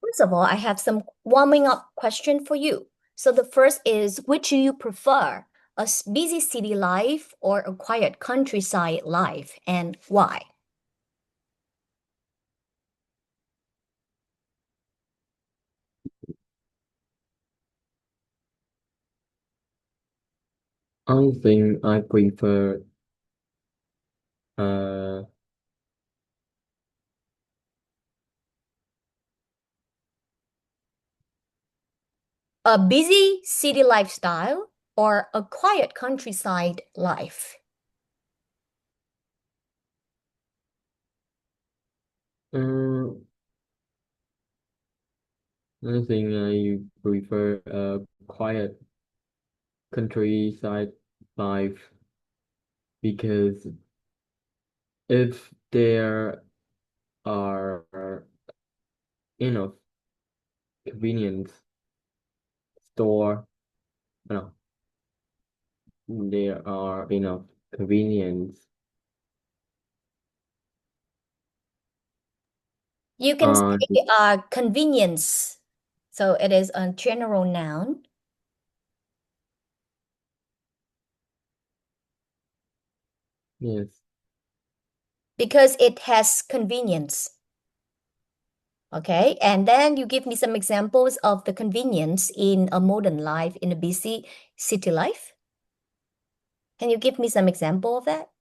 First of all, I have some warming up question for you. So the first is, which do you prefer, busy city life or a quiet countryside life, and why? I think I prefer uh A busy city lifestyle or a quiet countryside life? uh I think I prefer a quiet countryside life because if there are enough convenience store, no, there are enough convenience You can uh say convenience. So it is a general noun yes, because it has convenience. Okay, and then you give me some examples of the convenience in a modern life, in a busy city life. Can you give me some example of that?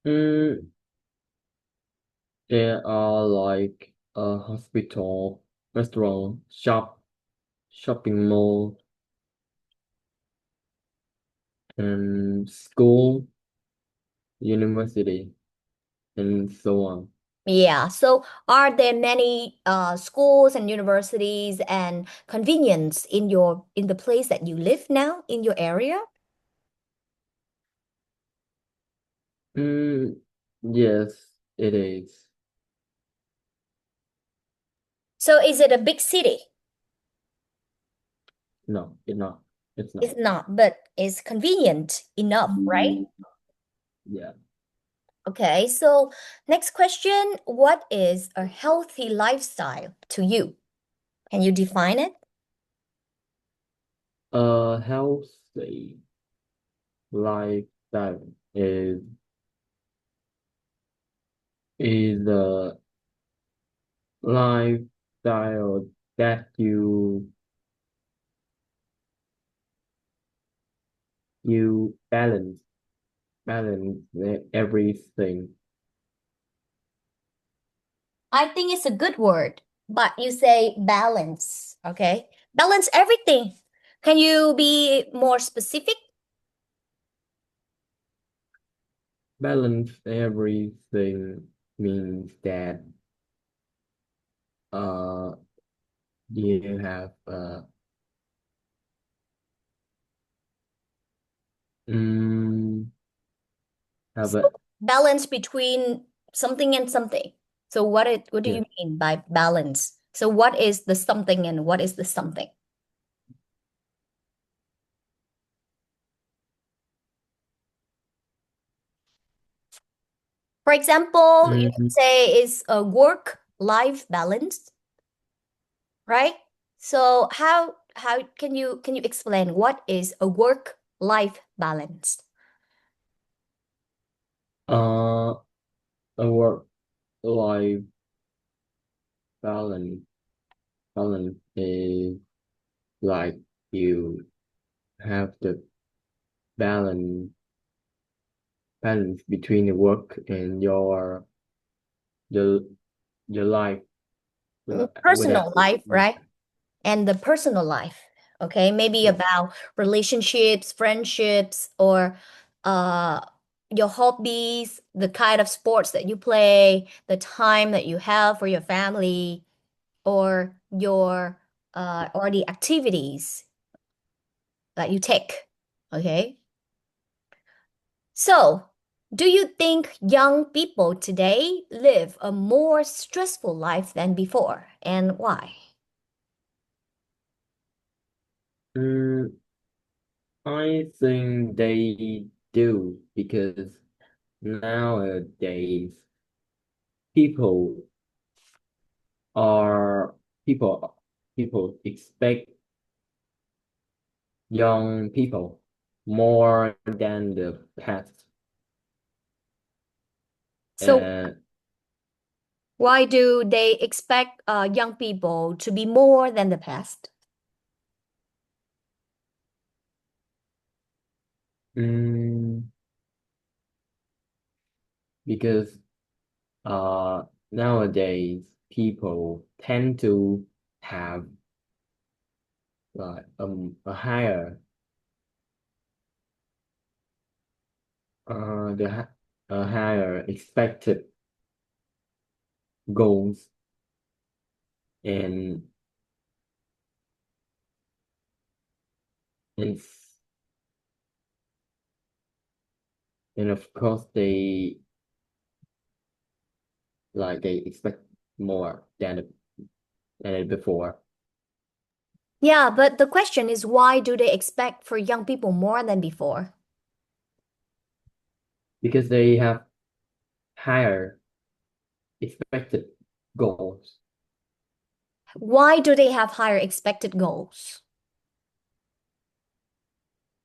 mm, there are like a hospital, restaurant, shopping mall, and school, university, and so on. Yeah, so are there many schools and universities and convenience in the place that you live now in your area? Mm, yes, it is. So is it a big city? No, it's not. It's not, but it's convenient enough, right? Yeah. Okay, so next question, what is a healthy lifestyle to you? Can you define it? A healthy lifestyle is a lifestyle that you balance everything. I think it's a good word, but you say balance, okay? Balance everything. Can you be more specific? Balance everything means that uh you have mm, have So a balance between something and something. So what do yeah. you mean by balance? So what is the something and what is the something? For example, you can Mm, say it's a work-life balance, right? So how can you explain what is a work-life balance? uh a work life balance balance is like you have the balance balance between the work and your your life without Personal life, right? And the personal life. Okay, maybe yes. about relationships, friendships, or uh your hobbies, the kind of sports that you play, the time that you have for your family, or your or the activities that you take. Okay. So, do you think young people today live a more stressful life than before, and why? Mm, I think they do because nowadays people Are people expect young people more than the past? So Uh, why do they expect young people to be more than the past? mm, because uh nowadays people tend to have like a higher the a higher expected goals and and and of course they expect more than before Yeah, but the question is why do they expect for young people more than before? because they have higher expected goals Why do they have higher expected goals?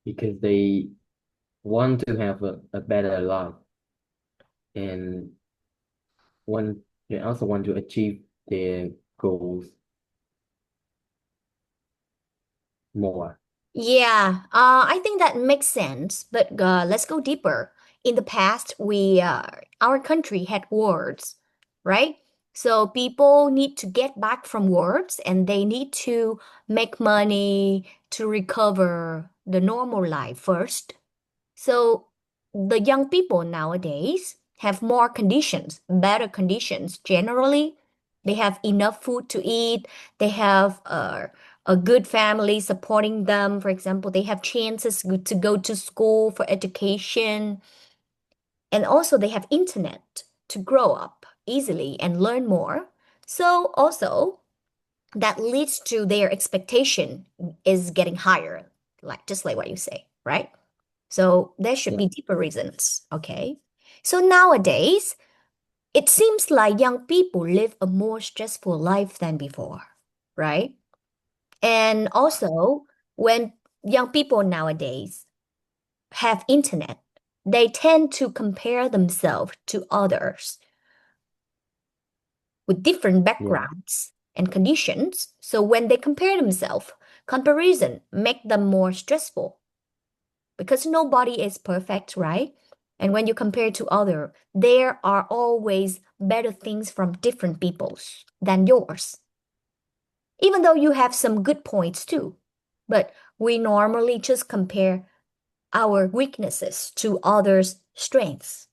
because they want to have a better life and want they also want to achieve their goals more. Yeah, I think that makes sense, but let's go deeper. In the past, our country had wars, right? So people need to get back from wars and they need to make money to recover the normal life first. So the young people nowadays have more conditions, better conditions. Generally, they have enough food to eat. They have a good family supporting them. For example, they have chances to go to school for education. And also they have internet to grow up easily and learn more. So also that leads to their expectation is getting higher, like just like what you say, right? So there should Yeah. be deeper reasons. Okay. So nowadays, it seems like young people live a more stressful life than before, right? And also, when young people nowadays have internet, they tend to compare themselves to others with different Yeah. backgrounds and conditions. So when they compare themselves, comparison make them more stressful because nobody is perfect, right? And when you compare to other, there are always better things from different peoples than yours. Even though you have some good points too. But we normally just compare our weaknesses to others' strengths.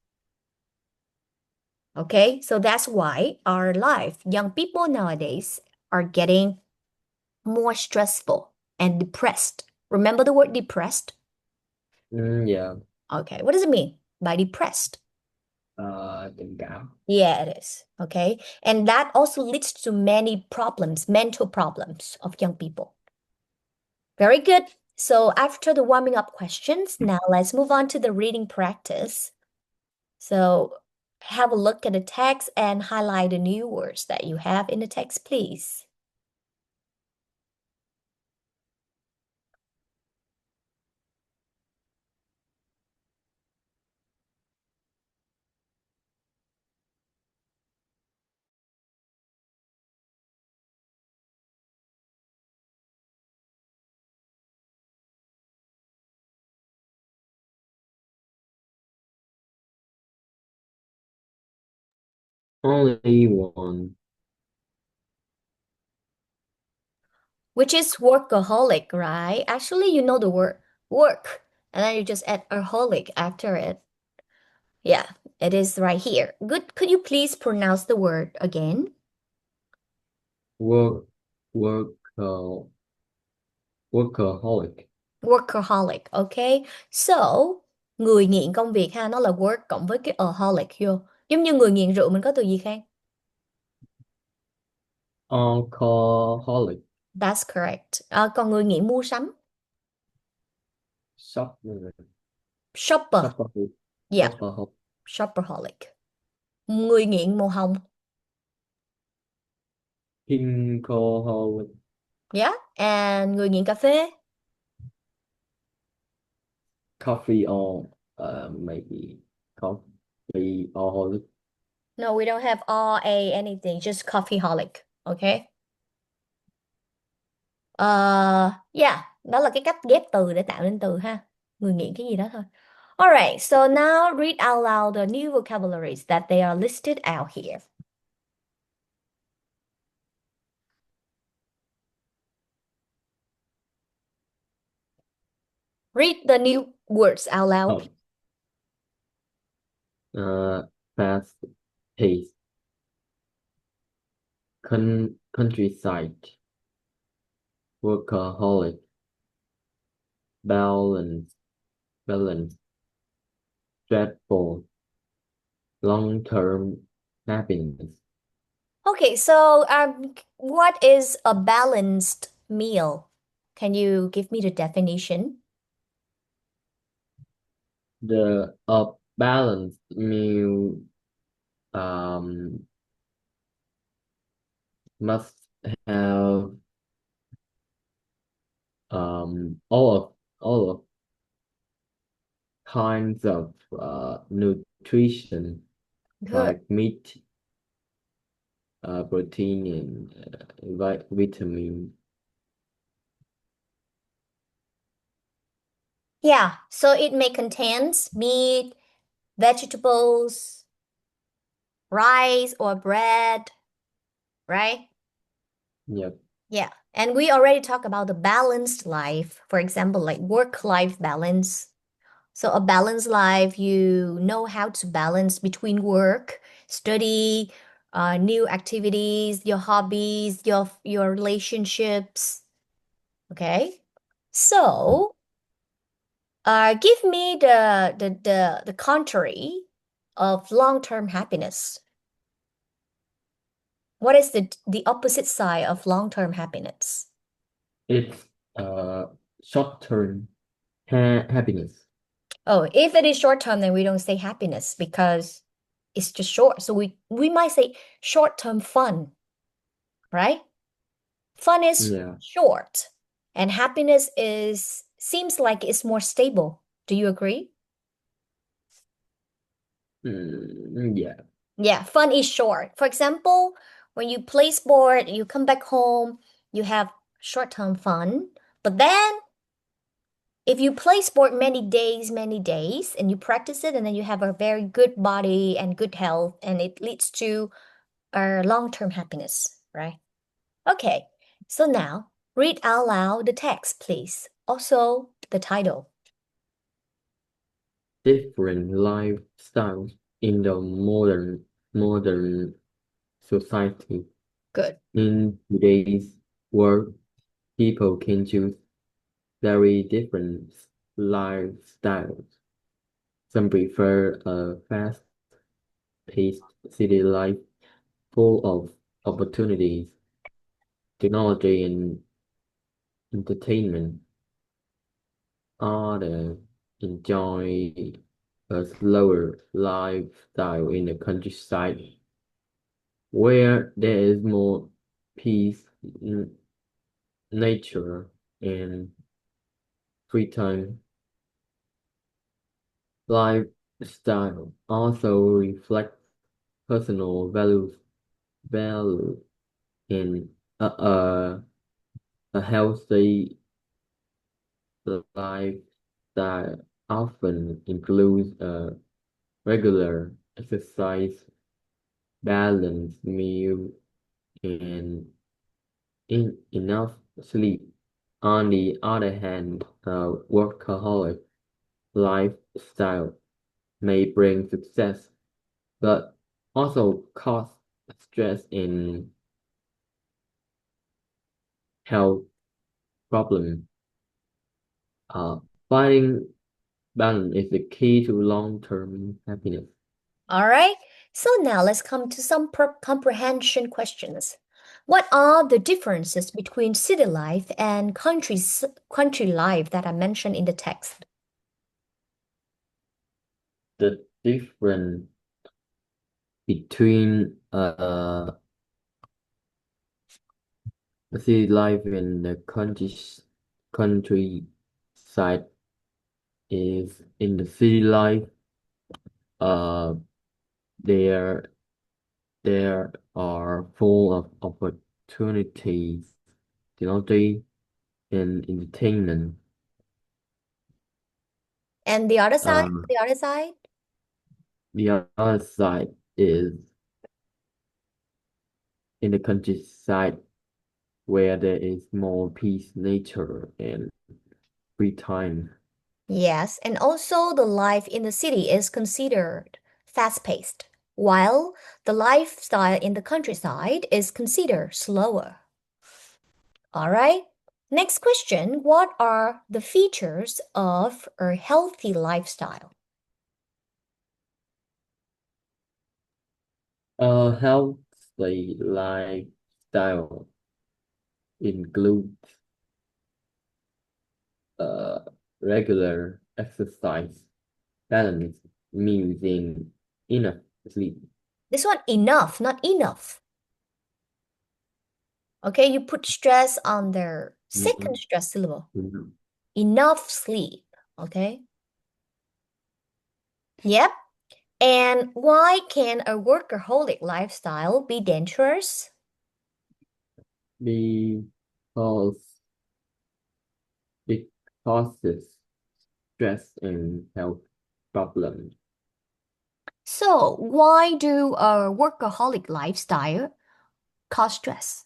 Okay? So that's why our life, young people nowadays are getting more stressful and depressed. Remember the word depressed? Yeah. Okay, what does it mean by depressed? Tình cảm. Yeah, it is. Okay. And that also leads to many problems, mental problems of young people. Very good. So after the warming up questions, now let's move on to the reading practice. So have a look at the text and highlight the new words that you have in the text, please. Only one. Which is workaholic, right? Actually, you know the word work, and then you just add a holic after it. Yeah, it is right here. Good. Could you please pronounce the word again? Work work workaholic. Workaholic, okay? So, người nghiện công việc ha, nó là work cộng với cái aholic vô. Giống như người nghiện rượu mình có từ gì Khang? Alcoholic. That's correct. Còn người nghiện mua sắm, Shop shopper. shopaholic. Yeah, Shopaholic. shopperholic. Người nghiện màu hồng, alcoholic, Yeah, and người nghiện cà phê. coffee or maybe coffee alcoholic. No, we don't have R A anything, just coffeeholic. Okay. Yeah, đó là cái cách ghép từ để tạo nên từ ha. Người nghiện cái gì đó thôi. Alright, so now read out loud the new vocabularies that they are listed out here. Read the new words out loud. Oh, fast pace, countryside, workaholic, balance, balance, dreadful, long-term happiness. Okay, so what is a balanced meal? Can you give me the definition? The balanced meal um must have all of kinds of nutrition Good. like meat, protein, and vitamin. Yeah, so it may contains meat, vegetables, rice or bread, right? Yep. Yeah. And we already talked about the balanced life, for example, like work-life balance. So a balanced life, you know how to balance between work, study, new activities, your hobbies, your relationships. Okay. So, give me the contrary of long-term happiness. What is the opposite side of long-term happiness? It's uh short-term happiness. Oh, if it is short-term, then we don't say happiness because it's just short. So we might say short-term fun, right? Fun is Yeah. short, and happiness is seems like it's more stable. Do you agree? Yeah. Yeah, fun is short. For example, when you play sport, you come back home, you have short-term fun. But then if you play sport many days, and you practice it, and then you have a very good body and good health, and it leads to a long-term happiness, right? Okay, so now read out loud the text, please. Also, the title. Different lifestyles in the modern society. Good. In today's world, people can choose very different lifestyles. Some prefer a fast-paced city life full of opportunities, technology, and entertainment. Others enjoy a slower lifestyle in the countryside where there is more peace, nature, and free time. Lifestyle also reflects personal value in a healthy lifestyle often includes a regular exercise, balanced meal, and enough sleep. On the other hand, a workaholic lifestyle may bring success, but also cause stress and health problems. Uh, Finding balance is the key to long-term happiness. All right. So now let's come to some comprehension questions. What are the differences between city life and country life that are mentioned in the text? The difference between The city life in the countryside is in the city life. Uh, there there are full of opportunities, technology, and entertainment. And the other side, Uh, the other side, the other side is in the countryside where there is more peace, nature, and free time. yes, and also the life in the city is considered fast-paced, while the lifestyle in the countryside is considered slower. All right. Next question. What are the features of a healthy lifestyle? A healthy lifestyle includes uh, regular exercise, balanced meals, and enough sleep. This one, enough, not enough. Okay, you put stress on the second Mhm, stress syllable. mhm. Enough sleep. Okay. Yep. And why can a workaholic lifestyle be dangerous? Because it causes stress and health problems. So, why do a workaholic lifestyle cause stress?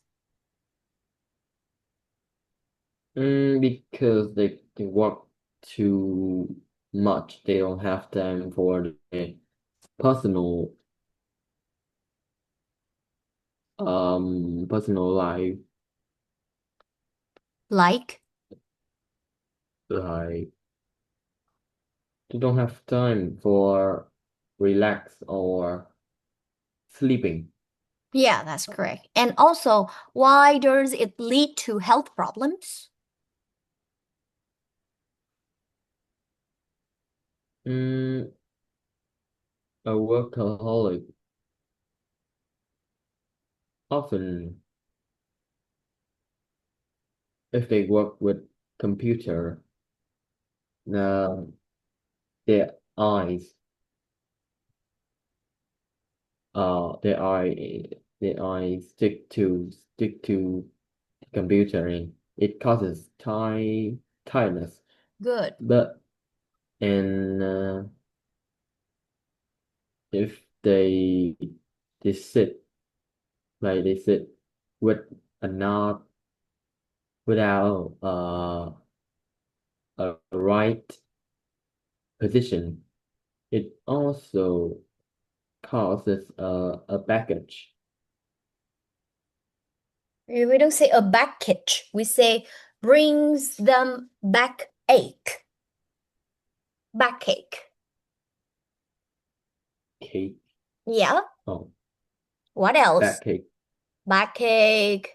Because they work too much. They don't have time for the personal personal life, Like, like they don't have time for relax or sleeping. yeah, that's correct. And also, why does it lead to health problems? Mm, a workaholic often, if they work with computer, uh, their eyes, their eyes stick to computer, and it causes tiredness. Good. But and if they sit they sit with a not without a right position, it also causes a baggage. We don't say a back itch. We say brings them back ache. Backache. Cake. Yeah. Oh, What else? backache. Backache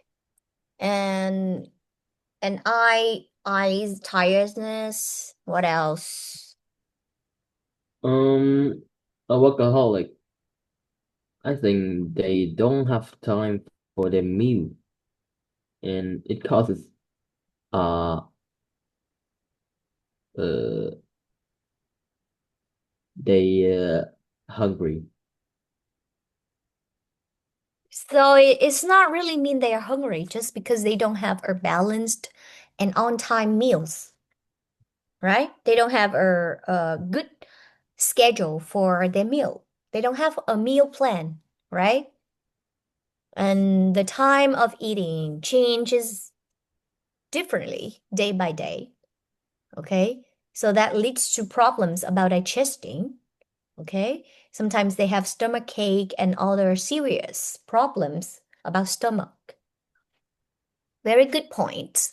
and eyes tiredness. What else? Um, a workaholic. I think they don't have time for their meal, and it causes uh uh they hungry. So it's not really mean they are hungry just because they don't have a balanced and on-time meals, right? They don't have a good schedule for their meal. They don't have a meal plan, right? And the time of eating changes differently day by day, okay? So that leads to problems about digesting, okay? Sometimes they have stomach ache and other serious problems about stomach. Very good point.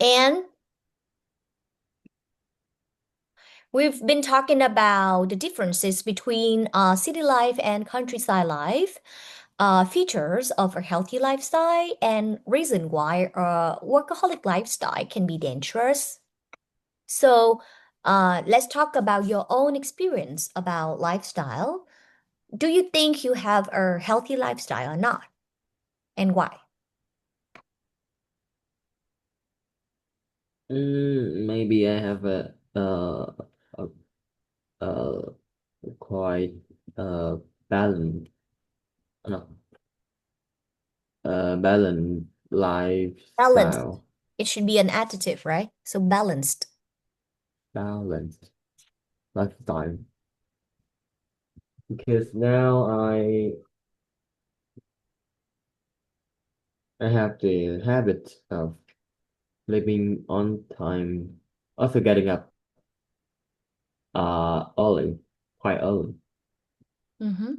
And we've been talking about the differences between city life and countryside life, features of a healthy lifestyle, and reason why a workaholic lifestyle can be dangerous. So, let's talk about your own experience about lifestyle. Do you think you have a healthy lifestyle or not? And why? Maybe I have a, a quite balanced, no, balanced Balanced. lifestyle. It should be an adjective, right? So balanced. Balanced lifestyle. Because now I have the habit of living on time, also getting up early, quite early. Mm-hmm.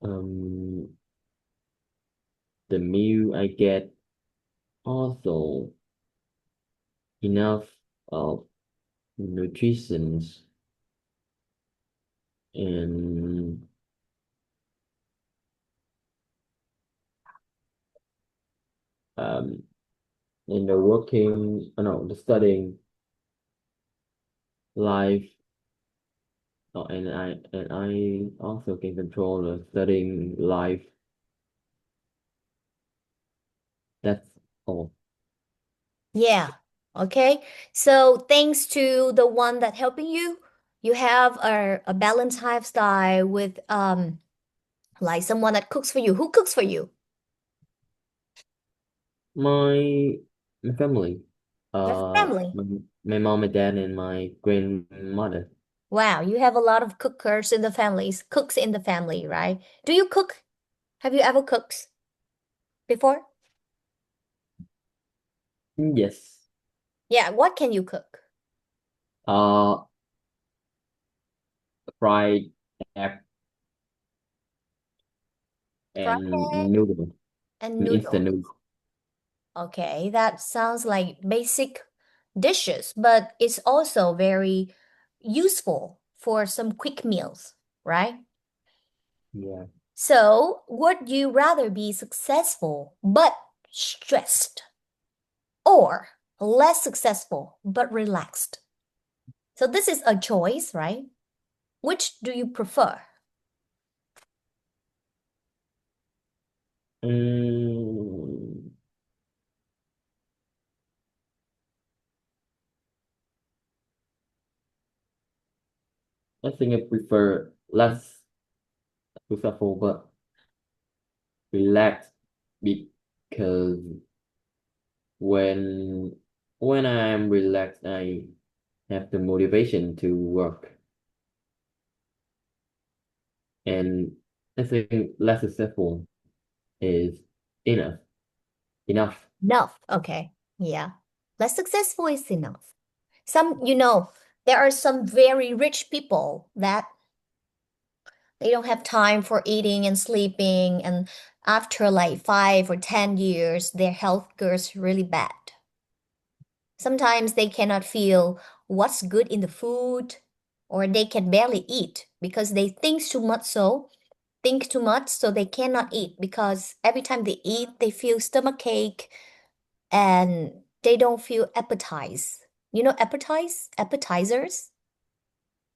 Um, the meal I get also enough of nutrition and um in the working, no, the studying life. Oh, and I also can control the studying life. That's all. Yeah. Okay. So thanks to the one that helping you, you have a balanced lifestyle with like someone that cooks for you. Who cooks for you? My my family, Your family. my, my mom and dad and my grandmother. Wow, you have a lot of cookers in the families, cooks in the family, right? Do you cook? Have you ever cooked before? Yes. Yeah, what can you cook? Uh, fried egg Fried and egg noodle, and instant noodles. noodle. Okay, that sounds like basic dishes, but it's also very useful for some quick meals, right? Yeah. So, would you rather be successful but stressed or less successful but relaxed? So, this is a choice, right? Which do you prefer? Mm, I think I prefer less successful but relaxed because when when I am relaxed, I have the motivation to work, and I think less successful is enough. Enough. Enough. Okay. Yeah. Less successful is enough. There are some very rich people that they don't have time for eating and sleeping, and after like 5 or 10 years, their health goes really bad. Sometimes they cannot feel what's good in the food, or they can barely eat because they think too much, so they cannot eat because every time they eat, they feel stomach ache and they don't feel appetize. You know, appetizers?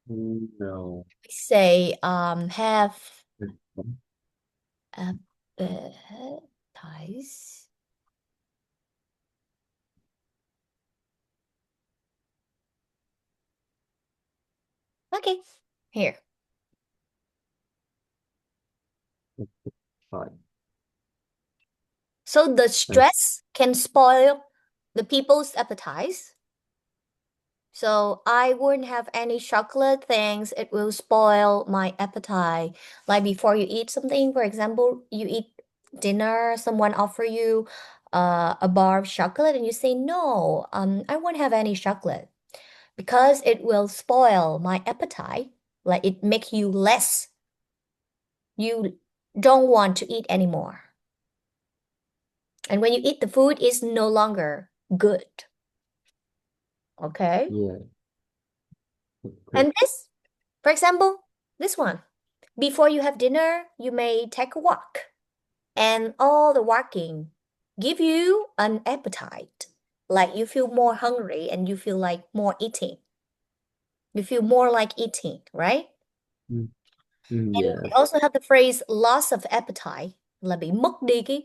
No. We say have appetize. Okay, here. Fine. So the Uh, stress can spoil the people's appetite. So I wouldn't have any chocolate things. It will spoil my appetite. Like before you eat something, for example, you eat dinner, someone offer you a bar of chocolate and you say, no, I won't have any chocolate because it will spoil my appetite. Like it make you less. You don't want to eat anymore. And when you eat the food, it's no longer good. Okay. yeah. Okay. And this, for example, this one. Before you have dinner, you may take a walk, and all the walking give you an appetite. Like you feel more hungry and you feel like more eating. You feel more like eating, right? And we Yes. also have the phrase loss of appetite là bị mất đi cái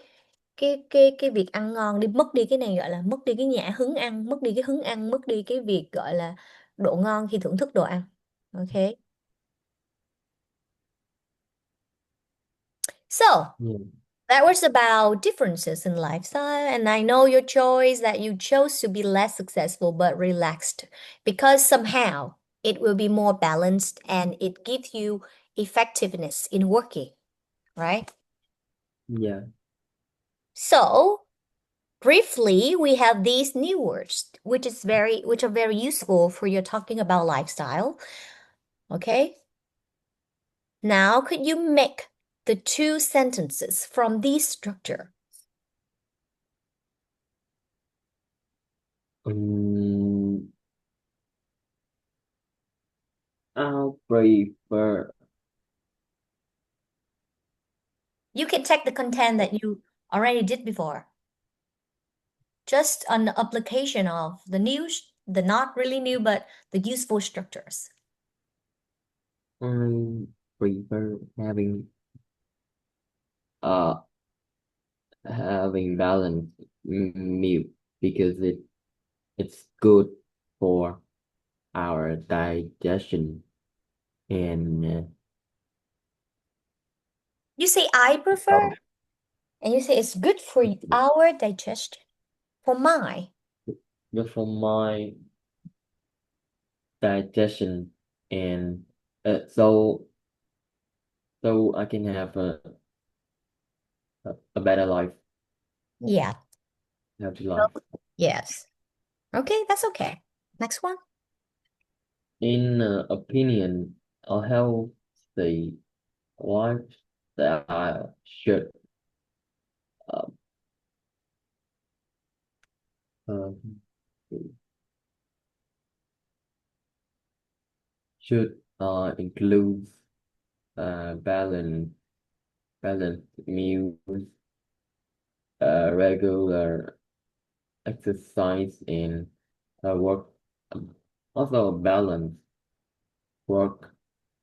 cái việc ăn ngon đi, mất đi cái này gọi là mất đi cái nhã hứng ăn, mất đi cái hứng ăn, mất đi cái việc gọi là độ ngon khi thưởng thức đồ ăn. Ok. So Yeah. that was about differences in lifestyle, and I know your choice that you chose to be less successful but relaxed because somehow it will be more balanced and it gives you effectiveness in working, right? Yeah. So, briefly, we have these new words which are very useful for your talking about lifestyle, okay? Now, could you make the two sentences from this structure? Um, I'll prefer. You can check the content that you already did before. Just an application of the new, the not really new, but the useful structures. I prefer uh having balanced meal because it's good for our digestion and You say I prefer, so and you say it's good for our digestion. For my, good for my digestion and so I can have a better life, yeah, healthy life. yes. Okay, that's okay. Next one. In opinion, a healthy lifestyle uh, uh, include balanced meals, regular exercise, and work also balance work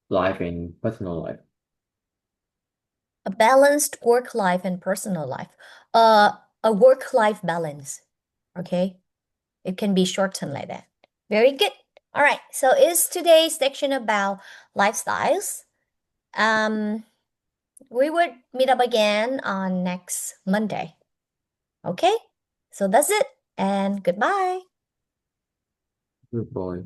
life and personal life. A balanced work life and personal life. A work life balance. Okay, it can be shortened like that. Very good. All right. So is today's section about lifestyles? Um, we would meet up again on next Monday. Okay. So that's it, and goodbye. Good boy.